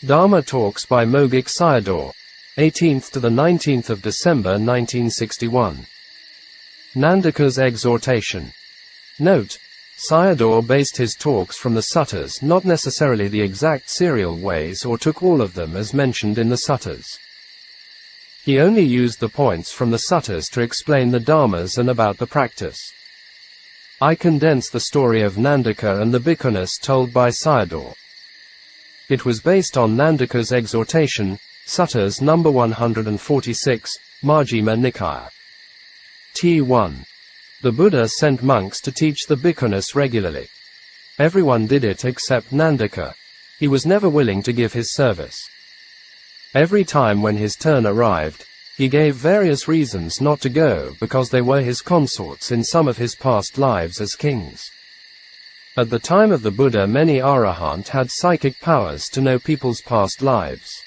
Dhamma Talks by Mogok Sayadaw, 18th to the 19th of December 1961. Nandaka's Exhortation. Note: Sayadaw based his talks from the suttas, not necessarily the exact serial ways, or took all of them as mentioned in the suttas. He only used the points from the suttas to explain the dharmas and about the practice. I condense the story of Nandaka and the bhikkhunis told by Sayadaw. It was based on Nandaka's Exhortation, Suttas number 146, Majjhima Nikaya. T1. The Buddha sent monks to teach the bhikkhunis regularly. Everyone did it except Nandaka. He was never willing to give his service. Every time when his turn arrived, he gave various reasons not to go, because they were his consorts in some of his past lives as kings. At the time of the Buddha, many Arahants had psychic powers to know people's past lives.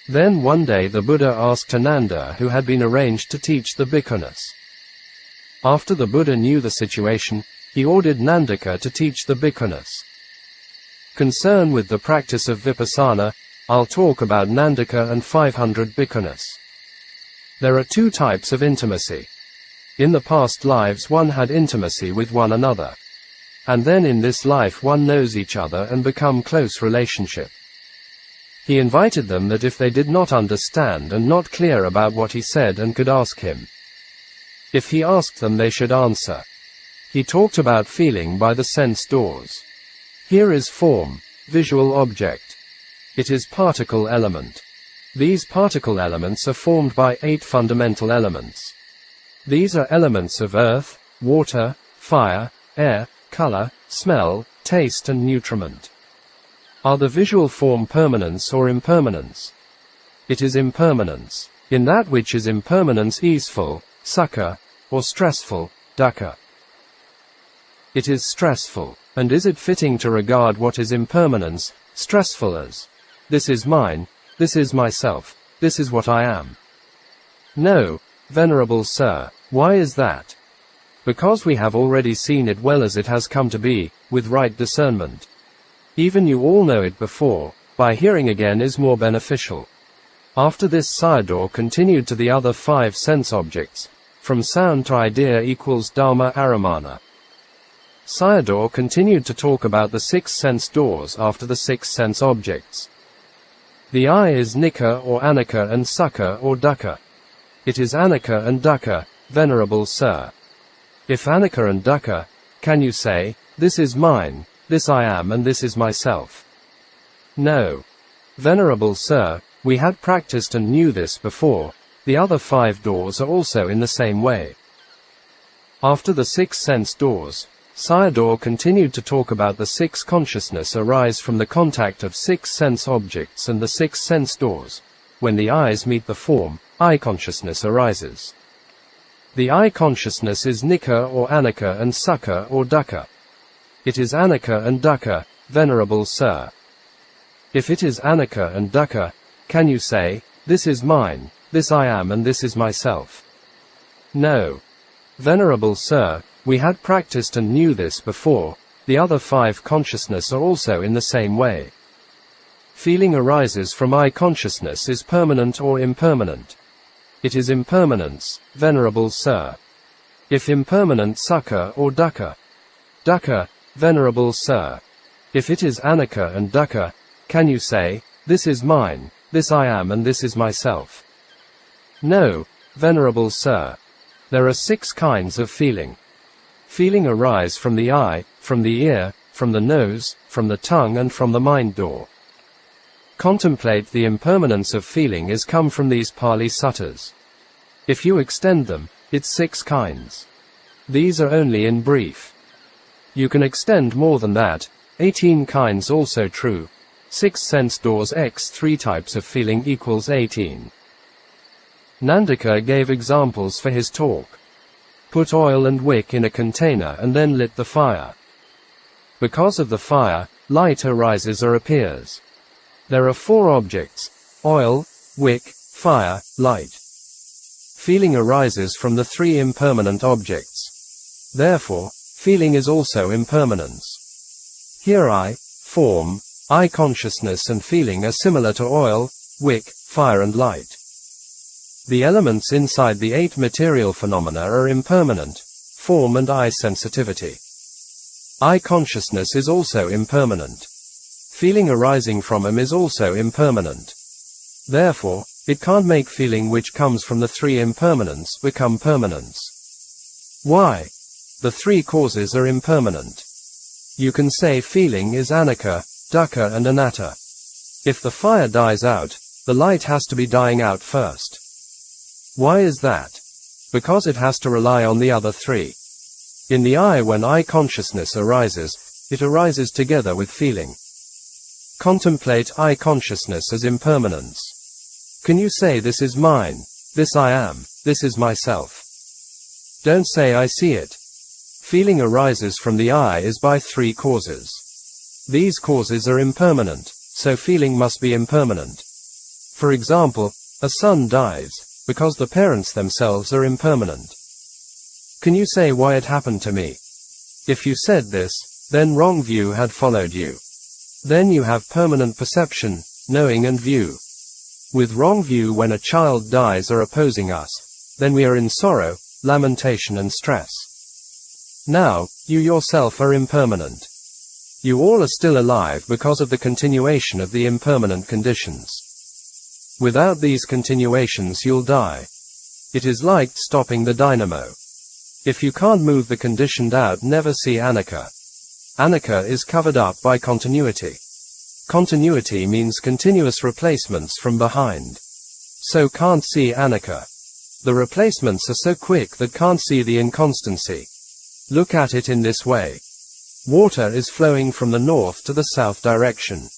Then one day the Buddha asked Ananda, who had been arranged to teach the bhikkhunis. After the Buddha knew the situation, he ordered Nandaka to teach the bhikkhunis. Concerned with the practice of Vipasānā, I'll talk about Nandaka and 500 bhikkhunis. There are two types of intimacy. In the past lives one had intimacy with one another. And then in this life one knows each other and become close relationship. He invited them that if they did not understand and not clear about what he said and could ask him. If he asked them they should answer. He talked about feeling by the sense doors. Here is form, visual object. It is particle element. These particle elements are formed by 8 fundamental elements. These are elements of earth, water, fire, air, color, smell, taste and nutriment. Are the visual form permanence or impermanence? It is impermanence. In that which is impermanence, easeful, sukha, or stressful, dukkha. It is stressful. And is it fitting to regard what is impermanence, stressful as, this is mine, this is myself, this is what I am? No, Venerable Sir. Why is that? Because we have already seen it well as it has come to be, with right discernment. Even you all know it before, by hearing again is more beneficial. After this Sayadaw continued to the other 5 sense objects, from sound to idea equals Dhamma Aramana. Sayadaw continued to talk about the 6 sense doors after the 6 sense objects. The eye is Nikka or Anicca and Sukha or Dukkha. It is Anicca and Dukkha, Venerable Sir. If Anicca and Dukkha, can you say, this is mine, this I am and this is myself? No. Venerable Sir, we had practiced and knew this before. The other 5 doors are also in the same way. After the 6 sense doors, Sayadaw continued to talk about the 6 consciousness arise from the contact of 6 sense objects and the 6 sense doors. When the eyes meet the form, eye consciousness arises. The eye consciousness is Nikka or Anicca and Sukha or Dukkha. It is Anicca and Dukkha, Venerable Sir. If it is Anicca and Dukkha, can you say, this is mine, this I am and this is myself? No. Venerable Sir, we had practiced and knew this before. The other 5 consciousness are also in the same way. Feeling arises from eye consciousness is permanent or impermanent. It is impermanence, Venerable Sir. If impermanent, Sukha or Dukkha? Dukkha, Venerable Sir. If it is Anicca and Dukkha, can you say, this is mine, this I am and this is myself? No, Venerable Sir. There are 6 kinds of feeling. Feeling arise from the eye, from the ear, from the nose, from the tongue and from the mind door. Contemplate the impermanence of feeling is come from these Pali suttas. If you extend them, it's 6 kinds. These are only in brief. You can extend more than that, 18 kinds also true. 6 sense doors x 3 types of feeling equals 18. Nandaka gave examples for his talk. Put oil and wick in a container and then lit the fire. Because of the fire, light arises or appears. There are 4 objects: oil, wick, fire, light. Feeling arises from the 3 impermanent objects. Therefore, feeling is also impermanence. Here I, form, I consciousness and feeling are similar to oil, wick, fire and light. The elements inside the 8 material phenomena are impermanent, form and eye sensitivity. I consciousness is also impermanent. Feeling arising from them is also impermanent. Therefore, it can't make feeling which comes from the 3 impermanents become permanence. Why? The 3 causes are impermanent. You can say feeling is anicca, dukkha and anatta. If the fire dies out, the light has to be dying out first. Why is that? Because it has to rely on the other 3. In the eye, when I consciousness arises, it arises together with feeling. Contemplate I consciousness as impermanence. Can you say this is mine, this I am, this is myself? Don't say I see it. Feeling arises from the I is by 3 causes. These causes are impermanent, so feeling must be impermanent. For example, a son dies, because the parents themselves are impermanent. Can you say why it happened to me? If you said this, then wrong view had followed you. Then you have permanent perception, knowing and view. With wrong view, when a child dies or opposing us, then we are in sorrow, lamentation and stress. Now, you yourself are impermanent. You all are still alive because of the continuation of the impermanent conditions. Without these continuations you'll die. It is like stopping the dynamo. If you can't move the conditioned out, never see anicca. Anicca is covered up by continuity. Continuity means continuous replacements from behind. So can't see anicca. The replacements are so quick that can't see the inconstancy. Look at it in this way. Water is flowing from the north to the south direction.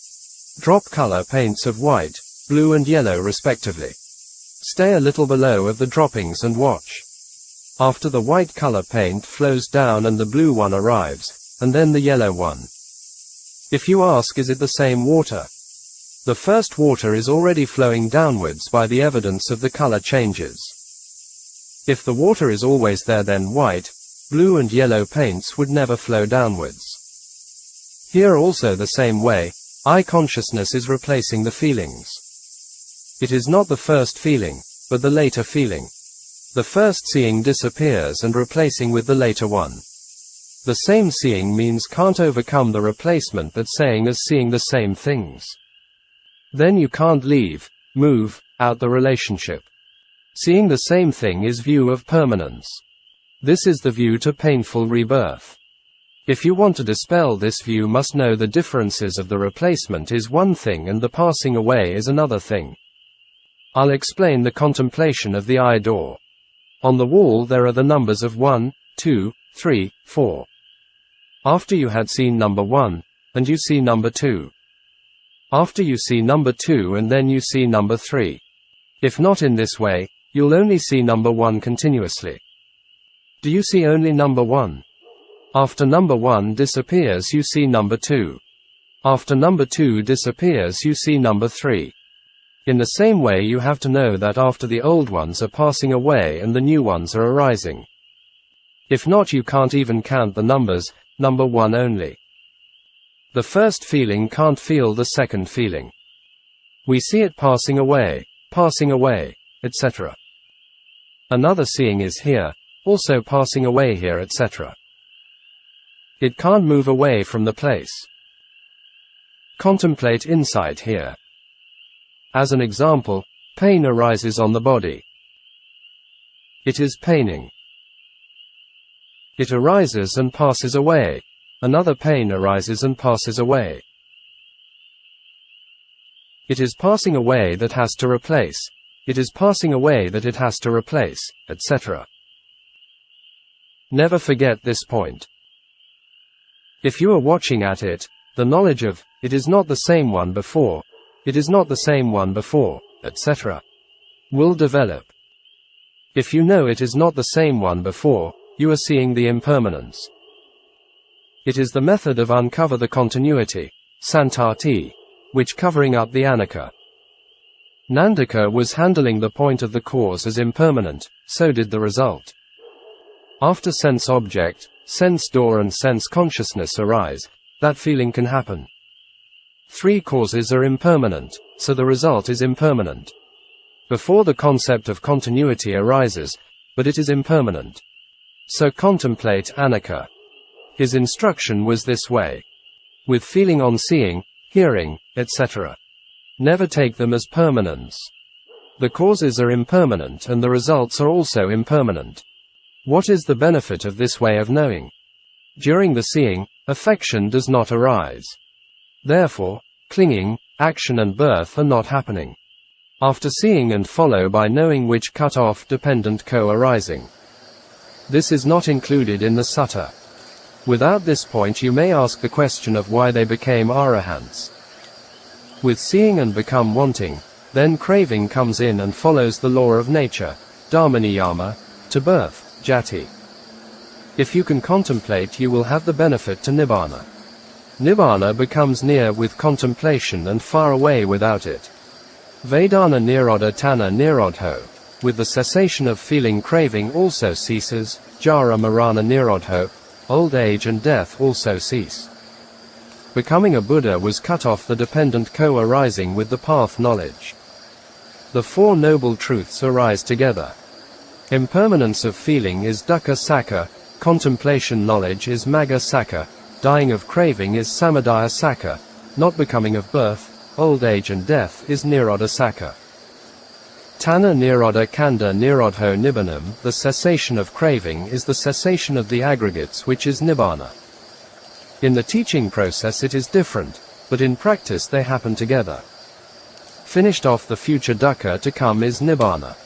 Drop color paints of white, blue and yellow respectively. Stay a little below of the droppings and watch. After the white color paint flows down and the blue one arrives, and then the yellow one. If you ask, is it the same water? The first water is already flowing downwards by the evidence of the color changes. If the water is always there, then white, blue and yellow paints would never flow downwards. Here also the same way, I consciousness is replacing the feelings. It is not the first feeling, but the later feeling. The first seeing disappears and replacing with the later one. The same seeing means can't overcome the replacement that saying as seeing the same things. Then you can't leave, move, out the relationship. Seeing the same thing is view of permanence. This is the view to painful rebirth. If you want to dispel this view, must know the differences of the replacement is one thing and the passing away is another thing. I'll explain the contemplation of the eye door. On the wall there are the numbers of 1, 2, 3, 4. After you had seen number 1, and you see number 2. After you see number 2 and then you see number 3. If not in this way, you'll only see number 1 continuously. Do you see only number 1? After number 1 disappears you see number 2. After number 2 disappears you see number 3. In the same way you have to know that after the old ones are passing away and the new ones are arising. If not you can't even count the numbers, number 1 only. The first feeling can't feel the second feeling. We see it passing away, etc. Another seeing is here, also passing away here, etc. It can't move away from the place. Contemplate insight here. As an example, pain arises on the body. It is paining. It arises and passes away. Another pain arises and passes away. It is passing away that has to replace. It is passing away that it has to replace, etc. Never forget this point. If you are watching at it, the knowledge of, it is not the same one before, it is not the same one before, etc. will develop. If you know it is not the same one before, you are seeing the impermanence. It is the method of uncover the continuity, santati, which covering up the anicca. Nandaka was handling the point of the cause as impermanent, so did the result. After sense object, sense door and sense consciousness arise, that feeling can happen. Three causes are impermanent, so the result is impermanent. Before the concept of continuity arises, but it is impermanent. So contemplate anicca. His instruction was this way. With feeling on seeing, hearing, etc. Never take them as permanence. The causes are impermanent and the results are also impermanent. What is the benefit of this way of knowing? During the seeing, affection does not arise. Therefore, clinging, action and birth are not happening. After seeing and follow by knowing which cut off dependent co-arising. This is not included in the sutta. Without this point you may ask the question of why they became Arahants. With seeing and become wanting, then craving comes in and follows the law of nature, Dhammaniyama, to birth, jati. If you can contemplate you will have the benefit to Nibbāna. Nibbāna becomes near with contemplation and far away without it. Vedana nirodha tanna nirodho. With the cessation of feeling craving also ceases, jara marana nirodho. Old age and death also cease. Becoming a Buddha was cut off the dependent co-arising with the path knowledge. The Four Noble Truths arise together. Impermanence of feeling is dukkha sakha, contemplation knowledge is magga sakha, dying of craving is samadaya sakha, not becoming of birth, old age and death is nirodha sakha. Tanna nirodha kanda nirodho nibbānam, the cessation of craving is the cessation of the aggregates which is Nibbāna. In the teaching process it is different, but in practice they happen together. Finished off the future dukkha to come is Nibbāna.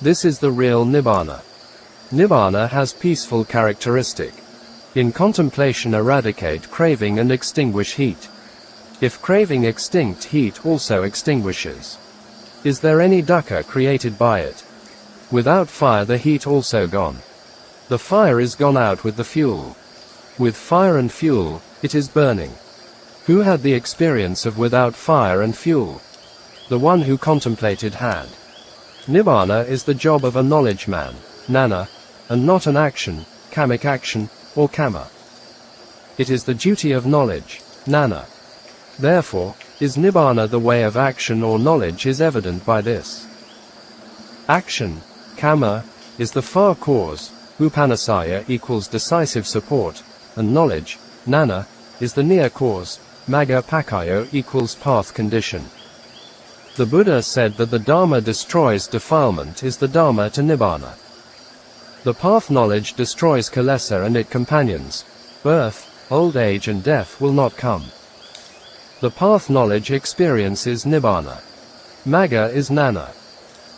This is the real Nibbāna. Nibbāna has peaceful characteristic. In contemplation eradicate craving and extinguish heat. If craving extinct, heat also extinguishes. Is there any dukkha created by it? Without fire the heat also gone. The fire is gone out with the fuel. With fire and fuel, it is burning. Who had the experience of without fire and fuel? The one who contemplated had. Nibbāna is the job of a knowledge man, nana, and not an action, kamic action, or kama. It is the duty of knowledge, nana. Therefore, is Nibbāna the way of action or knowledge is evident by this. Action, kama, is the far cause, upanasaya equals decisive support, and knowledge, nana, is the near cause, magga pakkayo equals path condition. The Buddha said that the Dhamma destroys defilement is the Dhamma to Nibbāna. The path knowledge destroys kilesa and its companions. Birth, old age and death will not come. The path knowledge experiences Nibbāna. Magga is nana.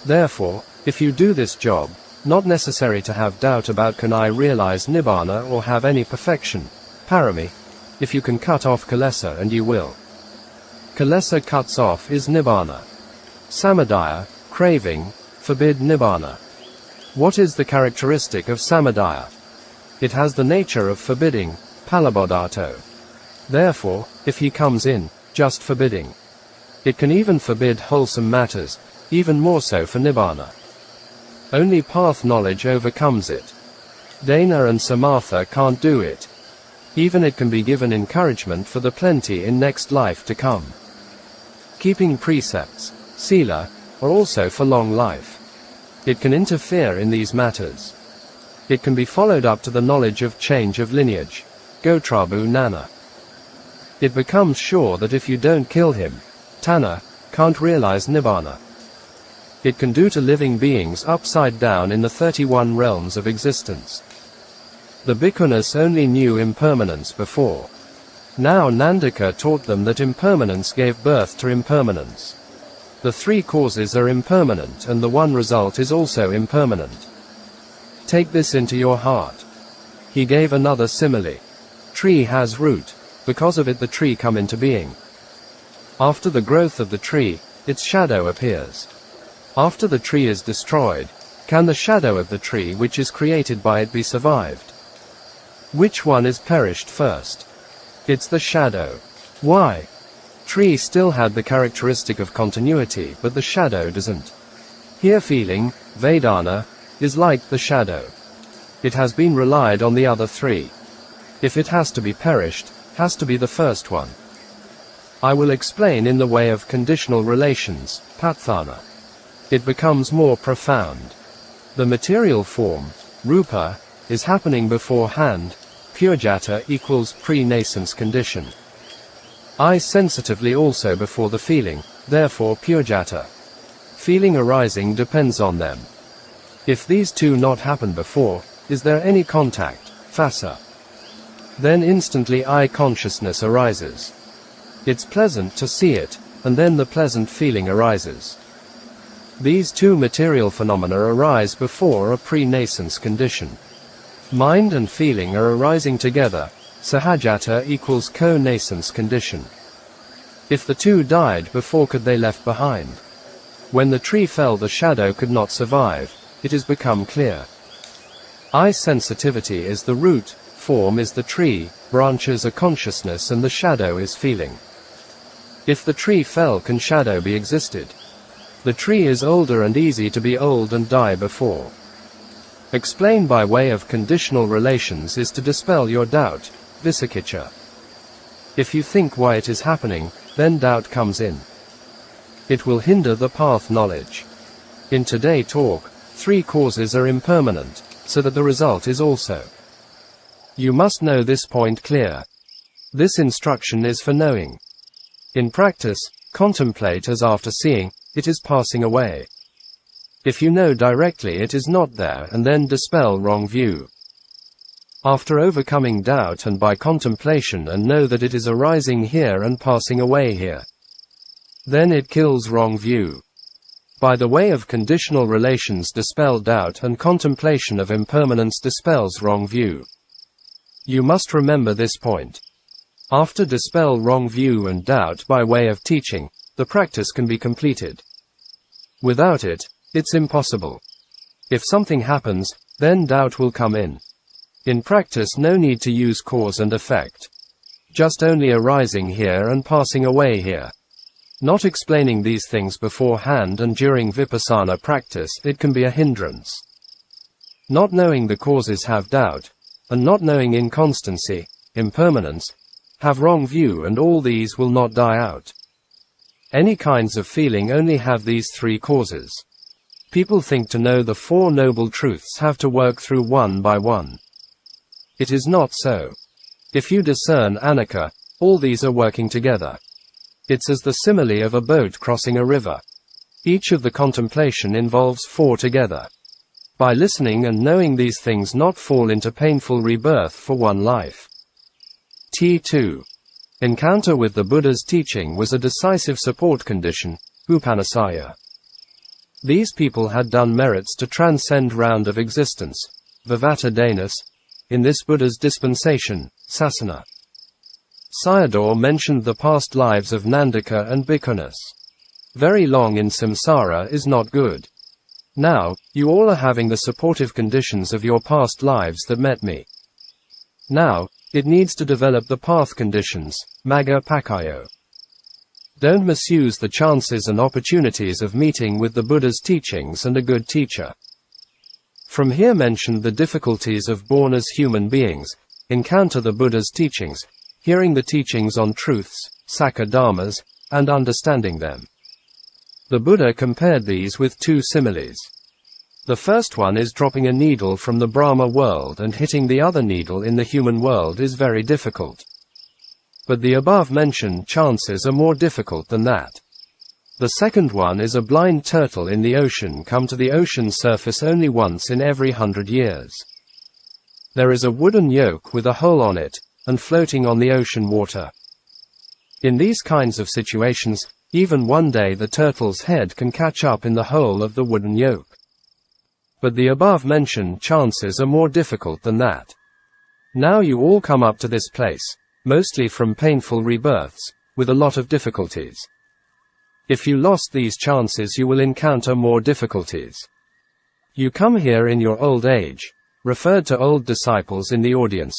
Therefore, if you do this job, not necessary to have doubt about can I realize Nibbāna or have any perfection, parami, if you can cut off kilesa and you will. Kilesa cuts off is Nibbāna. Samadaya, craving, forbid Nibbāna. What is the characteristic of samadaya? It has the nature of forbidding, palabodato. Therefore, if he comes in, just forbidding. It can even forbid wholesome matters, even more so for Nibbāna. Only path knowledge overcomes it. Dana and Samatha can't do it. Even it can be given encouragement for the plenty in next life to come. Keeping precepts, sila, are also for long life. It can interfere in these matters. It can be followed up to the knowledge of change of lineage, gotrabu nana. It becomes sure that if you don't kill him, tanna, can't realize Nibbāna. It can do to living beings upside down in the 31 realms of existence. The bhikkhunis only knew impermanence before. Now Nandaka taught them that impermanence gave birth to impermanence. The three causes are impermanent and the one result is also impermanent. Take this into your heart. He gave another simile. Tree has root. Because of it the tree come into being. After the growth of the tree, its shadow appears. After the tree is destroyed, can the shadow of the tree which is created by it be survived? Which one is perished first? It's the shadow. Why? Tree still had the characteristic of continuity, but the shadow doesn't. Here feeling, Vedana, is like the shadow. It has been relied on the other three. If it has to be perished, has to be the first one. I will explain in the way of conditional relations, Patthāna. It becomes more profound. The material form, rupa, is happening beforehand, purjata equals pre-nascence condition. I sensitively also before the feeling, therefore purjata. Feeling arising depends on them. If these two not happen before, is there any contact, phassa? Then instantly I consciousness arises. It's pleasant to see it, and then the pleasant feeling arises. These two material phenomena arise before a pre-nascence condition. Mind and feeling are arising together, sahajata equals co-nascence condition. If the two died before, could they left behind? When the tree fell, the shadow could not survive. It has become clear. I sensitivity is the root, form is the tree, branches are consciousness, and the shadow is feeling. If the tree fell, can shadow be existed? The tree is older and easy to be old and die before. Explain by way of conditional relations is to dispel your doubt, Visākha. If you think why it is happening, then doubt comes in. It will hinder the path knowledge. In today talk, 3 causes are impermanent, so that the result is also. You must know this point clear. This instruction is for knowing. In practice, contemplate as after seeing, it is passing away. If you know directly it is not there, and then dispel wrong view. After overcoming doubt and by contemplation and know that it is arising here and passing away here. Then it kills wrong view. By the way of conditional relations dispel doubt, and contemplation of impermanence dispels wrong view. You must remember this point. After dispel wrong view and doubt by way of teaching, the practice can be completed. Without it, it's impossible. If something happens, then doubt will come in. In practice, no need to use cause and effect. Just only arising here and passing away here. Not explaining these things beforehand and during vipassana practice, it can be a hindrance. Not knowing the causes have doubt, and not knowing inconstancy, impermanence, have wrong view, and all these will not die out. Any kinds of feeling only have these 3 causes. People think to know the 4 noble truths have to work through one by one. It is not so. If you discern anicca, all these are working together. It's as the simile of a boat crossing a river. Each of the contemplation involves 4 together. By listening and knowing these things, not fall into painful rebirth for one life. T2. Encounter with the Buddha's teaching was a decisive support condition, upanasaya. These people had done merits to transcend round of existence, vivata danas, in this Buddha's dispensation, sasana. Sayadaw mentioned the past lives of Nandaka and Bhikkhunis. Very long in samsara is not good. Now, you all are having the supportive conditions of your past lives that met me. Now, it needs to develop the path conditions, magga pakkayo. Don't misuse the chances and opportunities of meeting with the Buddha's teachings and a good teacher. From here mentioned the difficulties of born as human beings, encounter the Buddha's teachings, hearing the teachings on truths, sakha dharmas, and understanding them. The Buddha compared these with 2 similes. The first one is dropping a needle from the Brahma world and hitting the other needle in the human world is very difficult. But the above-mentioned chances are more difficult than that. The second one is a blind turtle in the ocean come to the ocean surface only once in every 100 years. There is a wooden yoke with a hole on it, and floating on the ocean water. In these kinds of situations, even one day the turtle's head can catch up in the hole of the wooden yoke. But the above-mentioned chances are more difficult than that. Now you all come up to this place, mostly from painful rebirths, with a lot of difficulties. If you lost these chances, you will encounter more difficulties. You come here in your old age, referred to old disciples in the audience,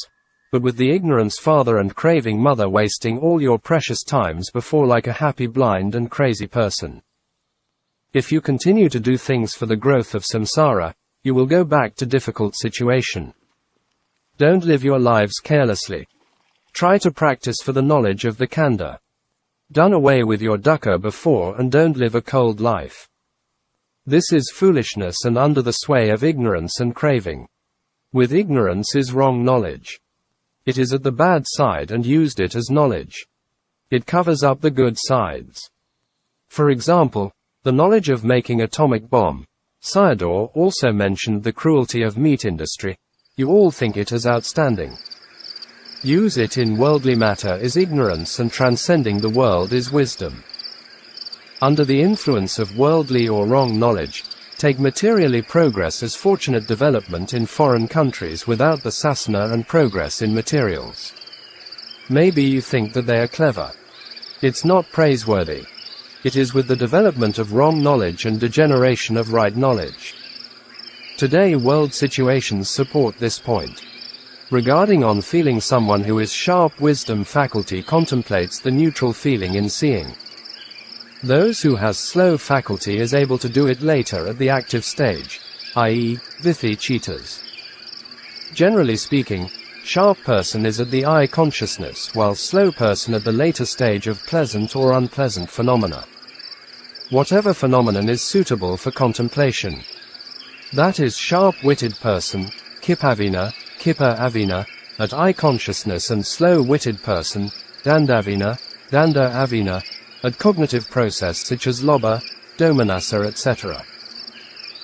but with the ignorance father and craving mother wasting all your precious times before like a happy blind and crazy person. If you continue to do things for the growth of samsara, you will go back to difficult situation. Don't live your lives carelessly. Try to practice for the knowledge of the khandha. Done away with your dukkha before and don't live a cold life. This is foolishness and under the sway of ignorance and craving. With ignorance is wrong knowledge. It is at the bad side and used it as knowledge. It covers up the good sides. For example, the knowledge of making atomic bomb. Sayadaw also mentioned the cruelty of meat industry. You all think it as outstanding. Use it in worldly matter is ignorance and transcending the world is wisdom. Under the influence of worldly or wrong knowledge, take materially progress as fortunate development in foreign countries without the sasana and progress in materials. Maybe you think that they are clever. It's not praiseworthy. It is with the development of wrong knowledge and degeneration of right knowledge. Today world situations support this point. Regarding on feeling, someone who is sharp wisdom faculty contemplates the neutral feeling in seeing. Those who has slow faculty is able to do it later at the active stage, i.e., vithi-citas. Generally speaking, sharp person is at the eye consciousness, while slow person at the later stage of pleasant or unpleasant phenomena. Whatever phenomenon is suitable for contemplation. That is sharp-witted person, kipavina, kipa-avina, at eye consciousness, and slow-witted person, dandavina, danda-avina, at cognitive process such as lobha, domanassa, etc.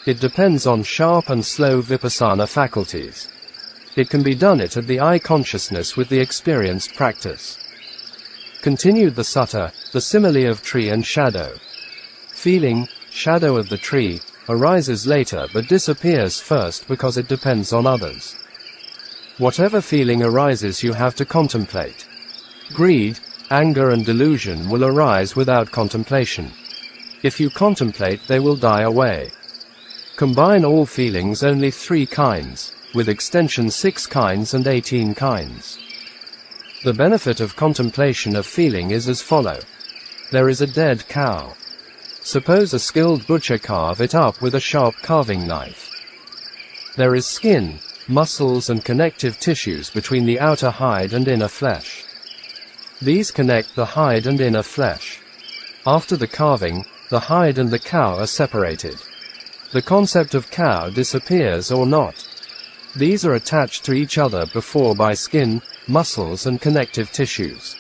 It depends on sharp and slow vipassana faculties. It can be done it at the eye consciousness with the experienced practice. Continued the sutta, the simile of tree and shadow. Feeling, shadow of the tree, arises later but disappears first because it depends on others. Whatever feeling arises you have to contemplate. Greed, anger and delusion will arise without contemplation. If you contemplate they will die away. Combine all feelings only 3 kinds. With extension 6 kinds and 18 kinds. The benefit of contemplation of feeling is as follow. There is a dead cow. Suppose a skilled butcher carve it up with a sharp carving knife. There is skin, muscles and connective tissues between the outer hide and inner flesh. These connect the hide and inner flesh. After the carving, the hide and the cow are separated. The concept of cow disappears or not. These are attached to each other before by skin, muscles and connective tissues.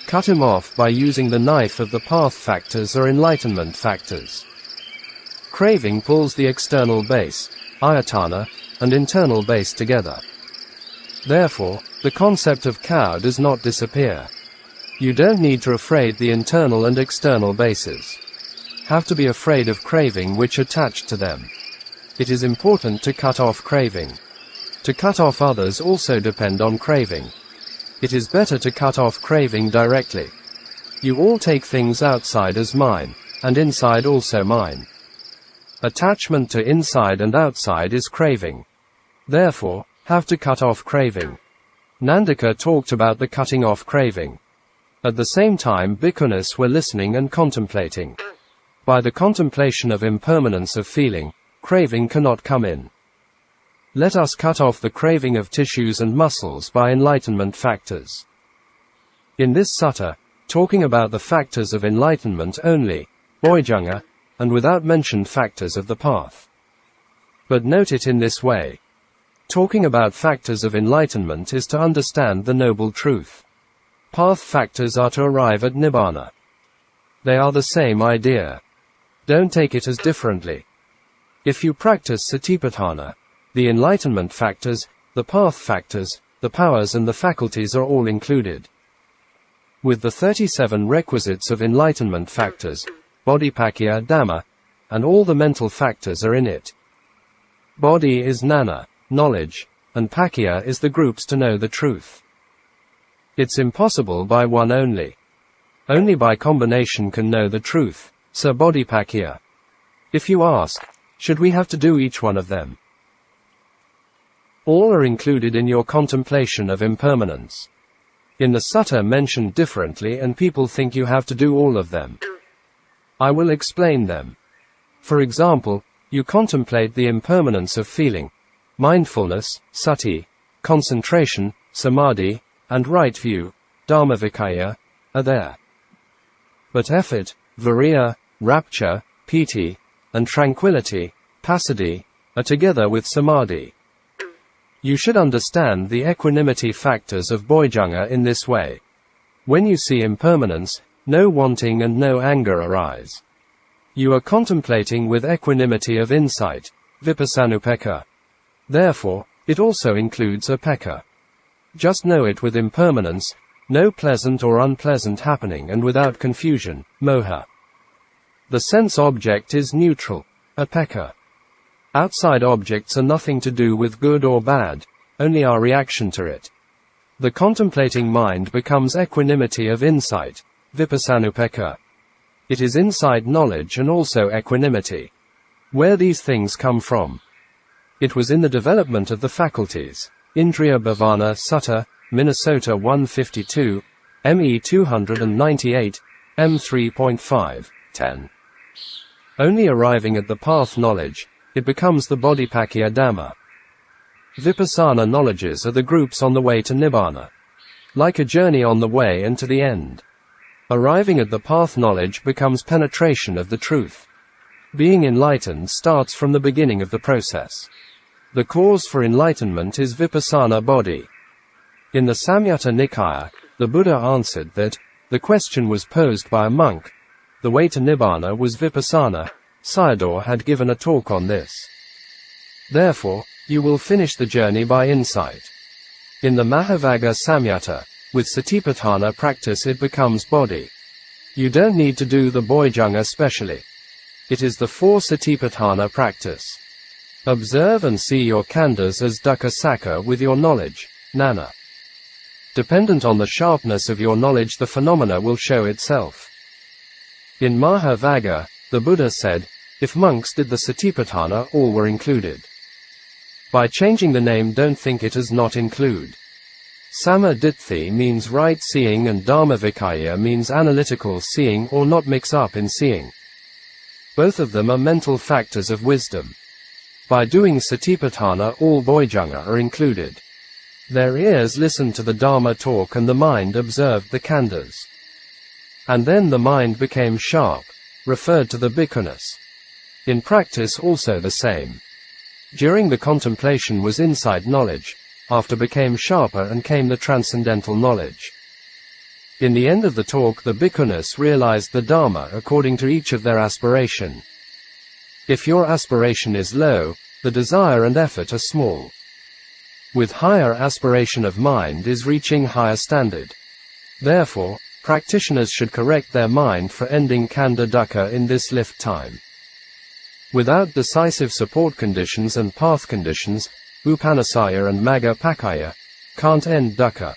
Cut him off by using the knife of the path factors or enlightenment factors. Craving pulls the external base, ayatana, and internal base together. Therefore, the concept of cow does not disappear. You don't need to afraid the internal and external bases. Have to be afraid of craving which attached to them. It is important to cut off craving. To cut off others also depend on craving. It is better to cut off craving directly. You all take things outside as mine, and inside also mine. Attachment to inside and outside is craving. Therefore, have to cut off craving. Nandaka talked about the cutting off craving. At the same time bhikkhunis were listening and contemplating. By the contemplation of impermanence of feeling, craving cannot come in. Let us cut off the craving of tissues and muscles by enlightenment factors. In this sutta, talking about the factors of enlightenment only, bojjhanga, and without mentioned factors of the path. But note it in this way. Talking about factors of enlightenment is to understand the noble truth. Path factors are to arrive at Nibbāna. They are the same idea. Don't take it as differently. If you practice Satipaṭṭhāna, the enlightenment factors, the path factors, the powers and the faculties are all included. With the 37 requisites of enlightenment factors, bodhipakkhiya Dhamma, and all the mental factors are in it. Bodhi is nana, knowledge, and pakkhiya is the groups to know the truth. It's impossible by one only. Only by combination can know the truth, so bodhipakkhiya. If you ask, should we have to do each one of them? All are included in your contemplation of impermanence. In the sutta mentioned differently and people think you have to do all of them. I will explain them. For example, you contemplate the impermanence of feeling. Mindfulness, sati, concentration, samadhi, and right view, dharmavikaya, are there. But effort, viriya, rapture, piti, and tranquility, passaddhi, are together with samadhi. You should understand the equanimity factors of bojjhanga in this way. When you see impermanence, no wanting and no anger arise. You are contemplating with equanimity of insight, vipassanupekkha. Therefore, it also includes upekkha. Just know it with impermanence, no pleasant or unpleasant happening, and without confusion, moha. The sense object is neutral, upekkha. Outside objects are nothing to do with good or bad, only our reaction to it. The contemplating mind becomes equanimity of insight, vipassanupekkha. It is insight knowledge and also equanimity. Where these things come from? It was in the development of the faculties. Indriya Bhavana Sutta, Minnesota 152, ME 298, M 3.5, 10. Only arriving at the path knowledge, it becomes the Bodhipakkhiya Dhamma. Vipassana knowledges are the groups on the way to Nibbāna. Like a journey on the way and to the end. Arriving at the path knowledge becomes penetration of the truth. Being enlightened starts from the beginning of the process. The cause for enlightenment is Vipassana bodhi. In the Samyutta Nikaya, the Buddha answered that, the question was posed by a monk. The way to Nibbāna was Vipassana. Sayadaw had given a talk on this. Therefore, you will finish the journey by insight. In the Mahavagga Samyutta, with Satipaṭṭhāna practice it becomes bodhi. You don't need to do the bojjhanga specially. It is the 4 Satipaṭṭhāna practice. Observe and see your khandhas as dukkha sakha with your knowledge, nana. Dependent on the sharpness of your knowledge the phenomena will show itself. In Mahavagga, the Buddha said, if monks did the Satipaṭṭhāna all were included. By changing the name don't think it does not include. Samaditthi means right seeing and Dhammavikkaya means analytical seeing or not mix up in seeing. Both of them are mental factors of wisdom. By doing Satipaṭṭhāna all bojjhanga are included. Their ears listened to the Dhamma talk and the mind observed the khandhas. And then the mind became sharp, referred to the bhikkhunis. In practice also the same. During the contemplation was insight knowledge, after became sharper and came the transcendental knowledge. In the end of the talk the bhikkhunis realized the Dhamma according to each of their aspiration. If your aspiration is low, the desire and effort are small. With higher aspiration of mind is reaching higher standard. Therefore, practitioners should correct their mind for ending khandha dukkha in this lifetime. Without decisive support conditions and path conditions, upanasaya and magga pakkaya, can't end dukkha.